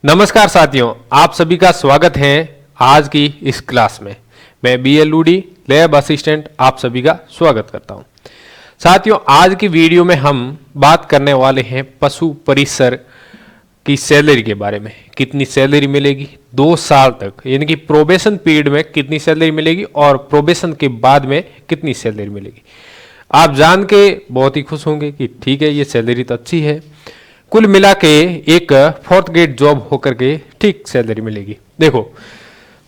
नमस्कार साथियों, आप सभी का स्वागत है आज की इस क्लास में। मैं बी एल लूडी लैब असिस्टेंट आप सभी का स्वागत करता हूं। साथियों, आज की वीडियो में हम बात करने वाले हैं पशु परिसर की सैलरी के बारे में। कितनी सैलरी मिलेगी 2 साल तक, यानी कि प्रोबेशन पीरियड में कितनी सैलरी मिलेगी और प्रोबेशन के बाद में कितनी सैलरी मिलेगी। आप जान के बहुत ही खुश होंगे कि ठीक है, ये सैलरी तो अच्छी है। कुल मिला के एक 4th ग्रेड जॉब होकर के ठीक सैलरी मिलेगी। देखो,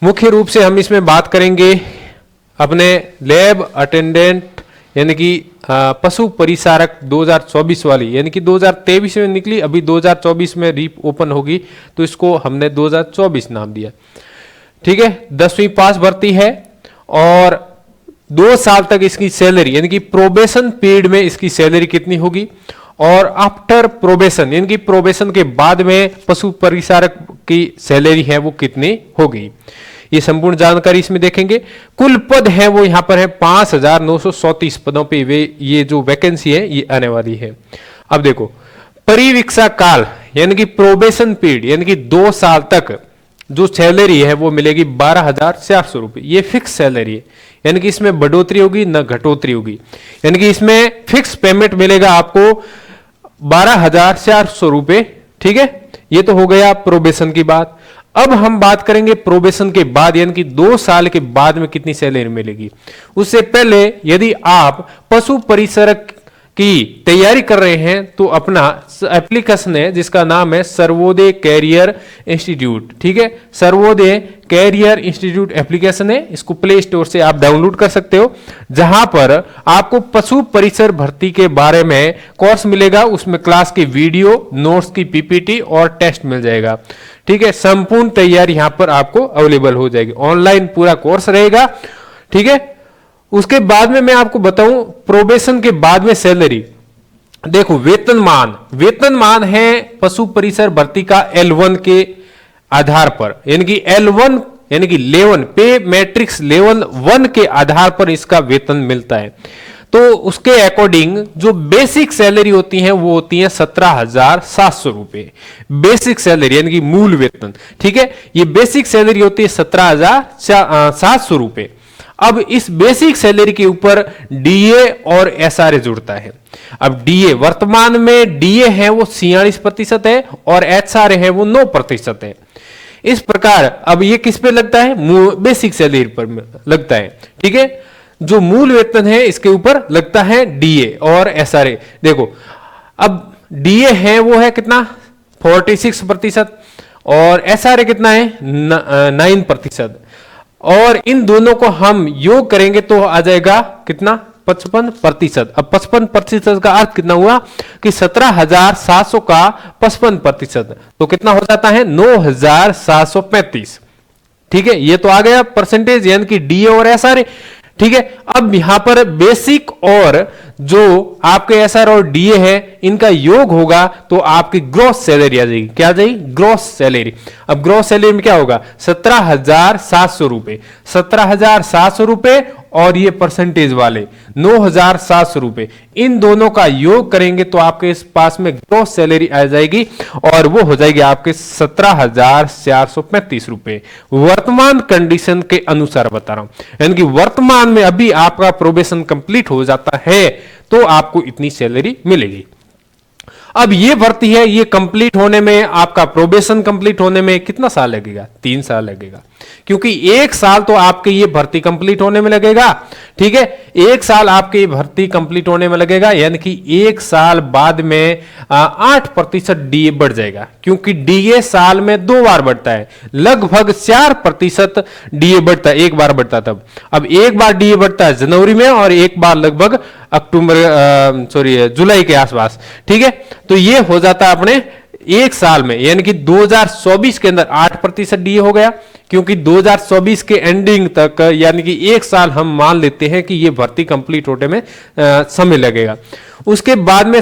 मुख्य रूप से हम इसमें बात करेंगे अपने लैब अटेंडेंट यानी कि पशु परिचारक 2024 वाली, यानी कि 2023 में निकली, अभी 2024 में री ओपन होगी, तो इसको हमने 2024 नाम दिया। ठीक है, 10वीं पास भर्ती है और 2 साल तक इसकी सैलरी यानी कि प्रोबेशन पीरियड में इसकी सैलरी कितनी होगी और आफ्टर प्रोबेशन यानी कि प्रोबेशन के बाद में पशु परिचारक की सैलरी है वो कितनी होगी, ये संपूर्ण जानकारी इसमें देखेंगे। कुल पद है वो यहां पर है 5934 पदों पे वे ये जो वैकेंसी है ये आने वाली है। अब देखो, परिवीक्षा काल यानी कि प्रोबेशन पीरियड यानी कि 2 साल तक जो सैलरी है वो मिलेगी 12,400 रुपए। ये फिक्स सैलरी है, यानी कि इसमें बढ़ोतरी होगी न घटोतरी होगी, यानी कि इसमें फिक्स पेमेंट मिलेगा आपको 12,400 रुपए। ठीक है, ये तो हो गया प्रोबेशन की बात। अब हम बात करेंगे प्रोबेशन के बाद यानी कि 2 साल के बाद में कितनी सैलरी मिलेगी। उससे पहले यदि आप पशु परिचारक की तैयारी कर रहे हैं तो अपना एप्लीकेशन है जिसका नाम है सर्वोदय कैरियर इंस्टीट्यूट। ठीक है, सर्वोदय कैरियर इंस्टीट्यूट एप्लीकेशन है, इसको प्ले स्टोर से आप डाउनलोड कर सकते हो, जहां पर आपको पशु परिसर भर्ती के बारे में कोर्स मिलेगा। उसमें क्लास की वीडियो, नोट्स की पीपीटी और टेस्ट मिल जाएगा। ठीक है, संपूर्ण तैयारी यहां पर आपको अवेलेबल हो जाएगी, ऑनलाइन पूरा कोर्स रहेगा। ठीक है, उसके बाद में मैं आपको बताऊं प्रोबेशन के बाद में सैलरी। देखो, वेतनमान है पशु परिसर भर्ती का L1 के आधार पर, यानी कि L1 यानी कि लेवल पे मैट्रिक्स लेवल 1 के आधार पर इसका वेतन मिलता है। तो उसके अकॉर्डिंग जो बेसिक सैलरी होती है वो होती है 17,700 रुपए। बेसिक सैलरी यानी कि मूल वेतन। ठीक है, ये बेसिक सैलरी होती है 17,700 रुपए। अब इस बेसिक सैलरी के ऊपर डीए और एसआरए जुड़ता है। अब डीए, वर्तमान में डीए है वो 46% है और एसआरए है वो 9% है। इस प्रकार अब ये किस पे लगता है, बेसिक सैलरी पर लगता है। ठीक है, जो मूल वेतन है इसके ऊपर लगता है डीए और एसआरए। देखो, अब डीए है वो है कितना 46% और एसआरए कितना है 9%, और इन दोनों को हम योग करेंगे तो आ जाएगा कितना 55%। अब 55% का अर्थ कितना हुआ कि 17,700 का 55%, तो कितना हो जाता है 9,735। ठीक है, ये तो आ गया परसेंटेज यानी कि डीए और एसआरए। ठीक है, अब यहां पर बेसिक और जो आपके एसआर और डीए है इनका योग होगा तो आपकी ग्रॉस सैलरी आ जाएगी। क्या आ जाएगी, ग्रॉस सैलरी। अब ग्रॉस सैलरी में क्या होगा 17,700 रुपए, 17,700 रुपए और ये परसेंटेज वाले 9,700 रुपए, इन दोनों का योग करेंगे तो आपके इस पास में ग्रॉस सैलरी आ जाएगी और वो हो जाएगी आपके 17,435 रुपए। वर्तमान कंडीशन के अनुसार बता रहा हूं, यानी कि वर्तमान में अभी आपका प्रोबेशन कंप्लीट हो जाता है तो आपको इतनी सैलरी मिलेगी। अब ये भर्ती है, ये कंप्लीट होने में, आपका प्रोबेशन कंप्लीट होने में कितना साल लगेगा, 3 साल लगेगा, क्योंकि 1 साल तो आपके ये भर्ती कंप्लीट होने में लगेगा। ठीक है, 1 साल आपके ये भर्ती कंप्लीट होने में लगेगा, यानी कि 1 साल बाद में 8% डीए बढ़ जाएगा, क्योंकि डीए साल में 2 बार बढ़ता है, लगभग 4% डीए बढ़ता है, 1 बार बढ़ता तब। अब 1 बार डीए बढ़ता है जनवरी में और 1 बार लगभग जुलाई के आसपास। ठीक है, तो ये हो जाता है अपने 1 साल में, यानी कि 2024 के अंदर 8% डीए हो गया, क्योंकि 2024 के एंडिंग तक यानी कि 1 साल हम मान लेते हैं कि ये भर्ती कंप्लीट होने में समय लगेगा। उसके बाद में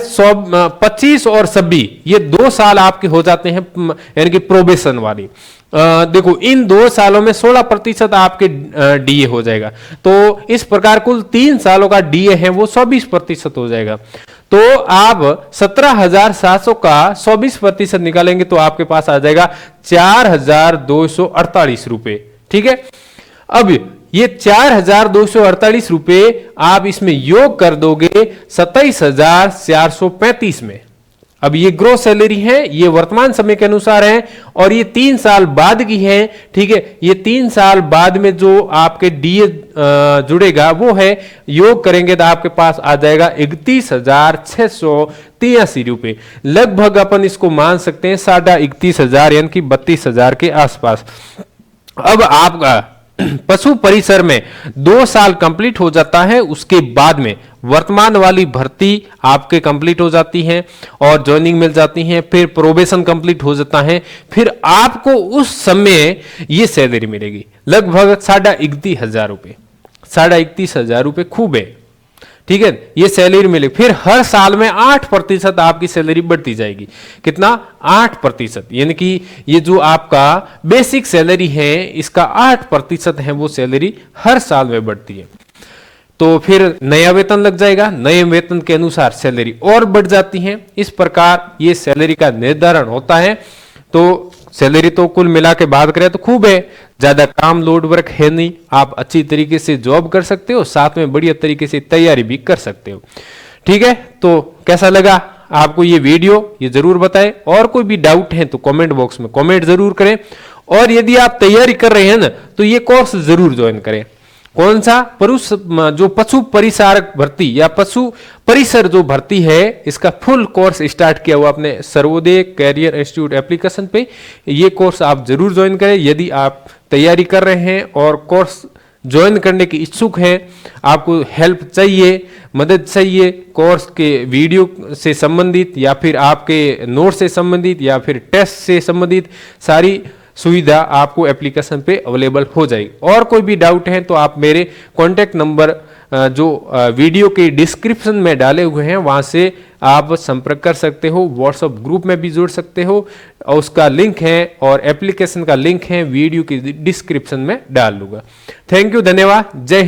25 और 26 ये 2 साल आपके हो जाते हैं, यानी कि प्रोबेशन वाली। देखो, इन 2 सालों में 16% आपके डीए हो जाएगा, तो इस प्रकार कुल 3 सालों का डीए है वो 24% हो जाएगा। तो आप 17,700 का 120% निकालेंगे तो आपके पास आ जाएगा 4,248 रुपए। ठीक है, अब ये 4,248 रुपए आप इसमें योग कर दोगे 27,435 में। अब ये ग्रोस सैलरी है, ये वर्तमान समय के अनुसार है और ये 3 साल बाद की है। ठीक है, ये 3 साल बाद में जो आपके डीए जुड़ेगा वो है, योग करेंगे तो आपके पास आ जाएगा 31,683 रुपए। लगभग अपन इसको मान सकते हैं 31,500 यानी कि 32,000 के आसपास। अब आपका पशु परिसर में 2 साल कंप्लीट हो जाता है, उसके बाद में वर्तमान वाली भर्ती आपके कंप्लीट हो जाती है और ज्वाइनिंग मिल जाती है, फिर प्रोबेशन कंप्लीट हो जाता है, फिर आपको उस समय ये सैलरी मिलेगी लगभग 31,500 रुपए। 31,500 रुपए खूब है। ठीक है, ये सैलरी मिले, फिर हर साल में 8% आपकी सैलरी बढ़ती जाएगी। कितना? 8%, यानी कि ये जो आपका बेसिक सैलरी है इसका 8% है, वो सैलरी हर साल में बढ़ती है। तो फिर नया वेतन लग जाएगा, नए वेतन के अनुसार सैलरी और बढ़ जाती है। इस प्रकार ये सैलरी का निर्धारण होता है। तो सैलरी तो कुल मिला के बात करें तो खूब है, ज्यादा काम लोड वर्क है नहीं, आप अच्छी तरीके से जॉब कर सकते हो, साथ में बढ़िया तरीके से तैयारी भी कर सकते हो। ठीक है, तो कैसा लगा आपको ये वीडियो, ये जरूर बताएं, और कोई भी डाउट है तो कमेंट बॉक्स में कमेंट जरूर करें। और यदि आप तैयारी कर रहे हैं ना तो ये कोर्स जरूर ज्वाइन करें। कौन सा? जो पशु परिचारक भर्ती या पशु परिसर जो भर्ती है, इसका फुल कोर्स स्टार्ट किया हुआ अपने सर्वोदय कैरियर इंस्टीट्यूट एप्लीकेशन पे। ये कोर्स आप जरूर ज्वाइन करें यदि आप तैयारी कर रहे हैं और कोर्स ज्वाइन करने की इच्छुक हैं, आपको हेल्प चाहिए, मदद चाहिए कोर्स के वीडियो से संबंधित या फिर आपके नोट से संबंधित या फिर टेस्ट से संबंधित सारी सुविधा आपको एप्लीकेशन पे अवेलेबल हो जाएगी। और कोई भी डाउट है तो आप मेरे कॉन्टैक्ट नंबर जो वीडियो के डिस्क्रिप्शन में डाले हुए हैं वहां से आप संपर्क कर सकते हो। व्हाट्सएप ग्रुप में भी जुड़ सकते हो, और उसका लिंक है और एप्लीकेशन का लिंक है वीडियो की डिस्क्रिप्शन में डाल दूंगा। थैंक यू, धन्यवाद, जय हिंद।